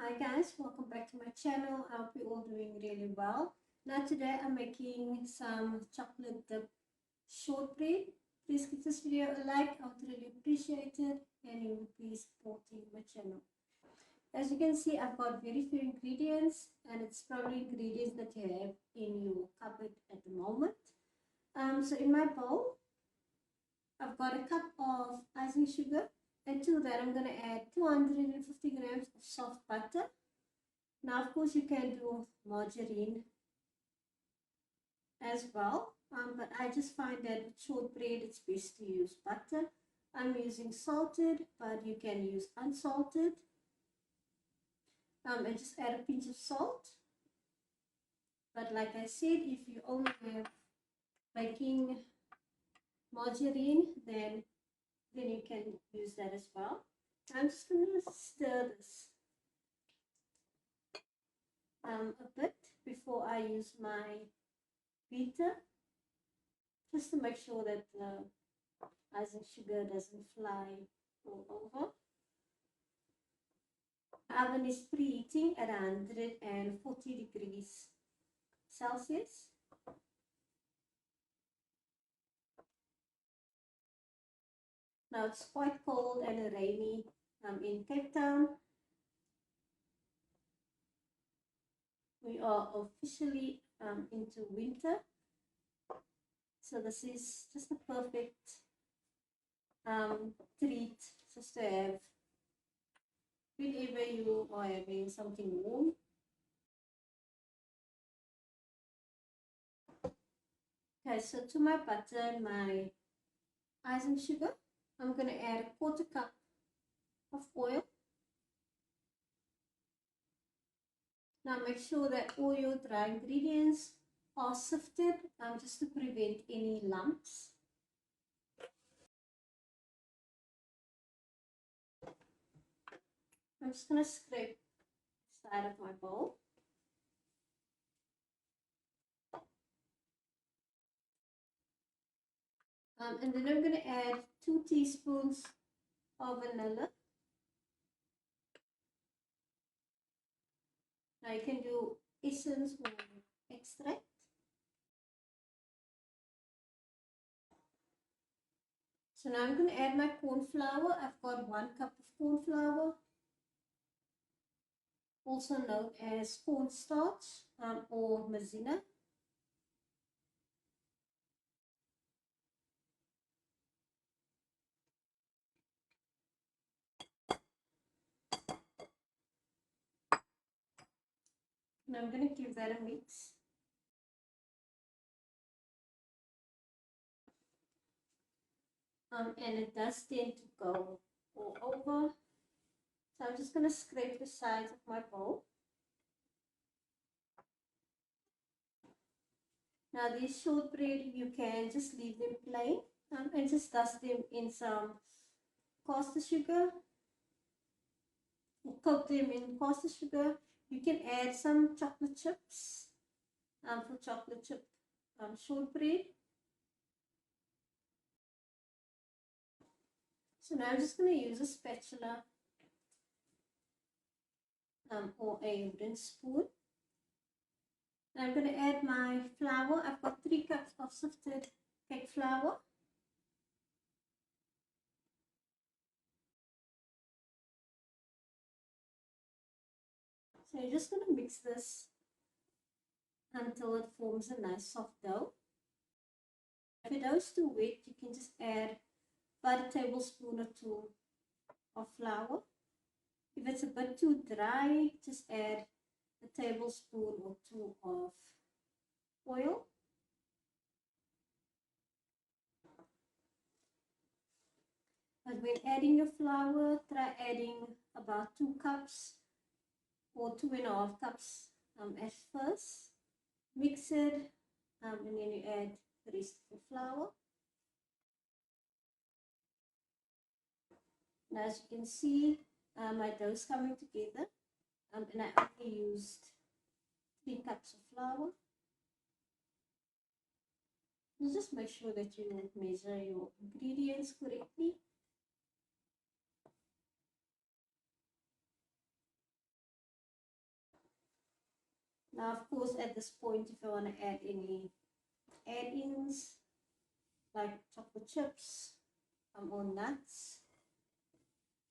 Hi guys, welcome back to my channel. I hope you're all doing really well. Now today I'm making some chocolate dip shortbread. Please give this video a like, I would really appreciate it, and you will be supporting my channel. As you can see, I've got very few ingredients, and it's probably ingredients that you have in your cupboard at the moment. So in my bowl, I've got a cup of icing sugar, and to that I'm going to add 250 grams of soft butter. Now, of course, you can do margarine as well, but I just find that with shortbread, it's best to use butter. I'm using salted, but you can use unsalted. And just add a pinch of salt. But like I said, if you only have baking margarine, then you can use that as well. I'm just going to stir this a bit before I use my beater, just to make sure that the icing sugar doesn't fly all over. The oven is preheating at 140 degrees Celsius. Now it's quite cold and rainy in Cape Town. We are officially into winter, so this is just a perfect treat just to have whenever you are having something warm. Okay, so to my butter and my icing sugar, I'm going to add a quarter cup of oil. Now make sure that all your dry ingredients are sifted just to prevent any lumps. I'm just going to scrape the side of my bowl. And then I'm going to add 2 teaspoons of vanilla. Now you can do essence or extract. So now I'm going to add my corn flour. I've got 1 cup of corn flour, also known as cornstarch or maziena. And I'm going to give that a mix. And it does tend to go all over. So I'm just going to scrape the sides of my bowl. Now these shortbread, you can just leave them plain and just dust them in some caster sugar. Coat them in caster sugar. You can add some chocolate chips for chocolate chip shortbread. So now I'm just going to use a spatula or a wooden spoon. I'm going to add my flour. I've got 3 cups of sifted cake flour. So you're just going to mix this until it forms a nice soft dough. If your dough is too wet, you can just add about a tablespoon or 2 of flour. If it's a bit too dry, just add a tablespoon or 2 of oil. But when adding your flour, try adding about 2 cups or 2.5 cups at first. Mix it and then you add the rest of the flour. Now as you can see, my dough is coming together, and I only used 3 cups of flour. Just make sure that you measure your ingredients correctly. Now, of course, at this point, if you want to add any add-ins like chocolate chips or nuts,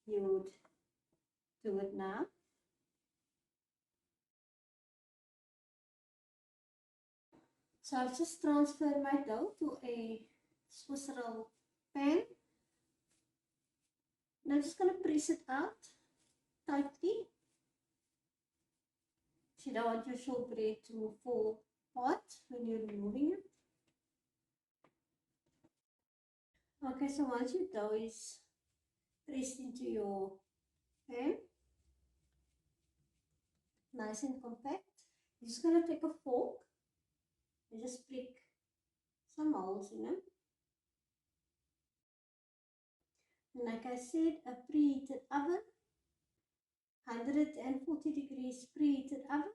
you would do it now. So I've just transferred my dough to a Swiss roll pan. And I'm just going to press it out tightly. You don't want your shortbread to fall apart when you're removing it. Okay, so once your dough is pressed into your pan, nice and compact, you're just going to take a fork and just prick some holes in them. And like I said, a preheated oven, 140 degrees preheated oven.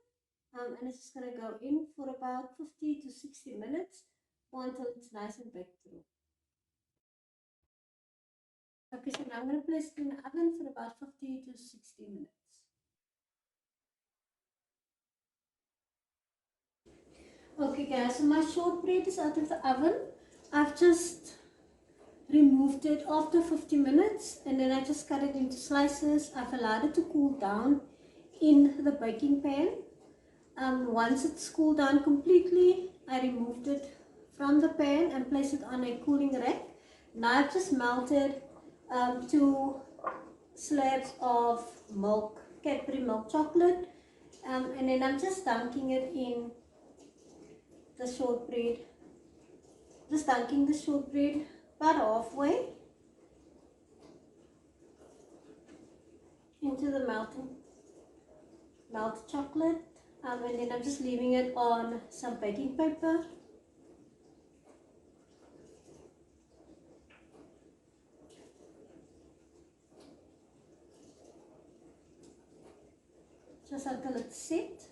And it's just going to go in for about 50 to 60 minutes until it's nice and baked through. Okay, so now I'm going to place it in the oven for about 50 to 60 minutes. Okay guys, so my shortbread is out of the oven. I've just removed it after 50 minutes and then I just cut it into slices. I've allowed it to cool down in the baking pan. Once it's cooled down completely, I removed it from the pan and placed it on a cooling rack. Now I've just melted 2 slabs of milk, Cadbury milk chocolate, and then I'm just dunking it in the shortbread. Just dunking the shortbread about halfway into the melted chocolate. And then I'm just leaving it on some baking paper. Just until it's set.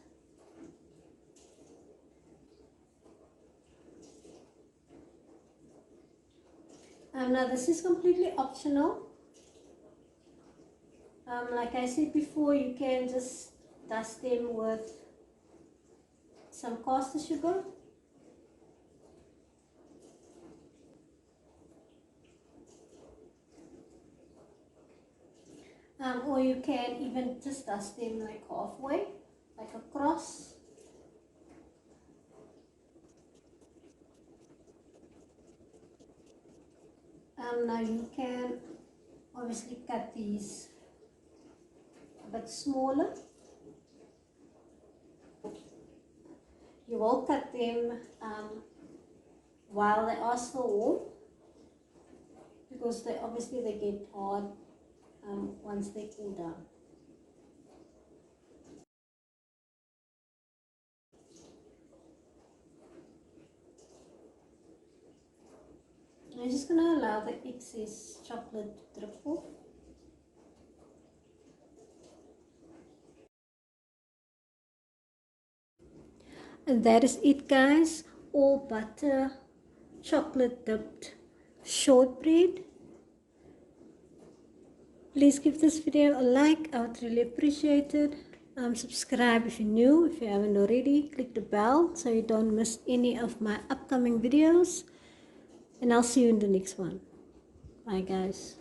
Now this is completely optional. Like I said before, you can just dust them with some caster sugar. Or you can even just dust them like halfway, like a cross. Now you can obviously cut these a bit smaller. You will cut them while they are still warm, because they get hard once they cool down. I'm just going to allow the excess chocolate to drip off. And that is it guys, all butter chocolate dipped shortbread. Please give this video a like, I would really appreciate it. Subscribe if you're new, if you haven't already. Click the bell so you don't miss any of my upcoming videos. And I'll see you in the next one. Bye guys.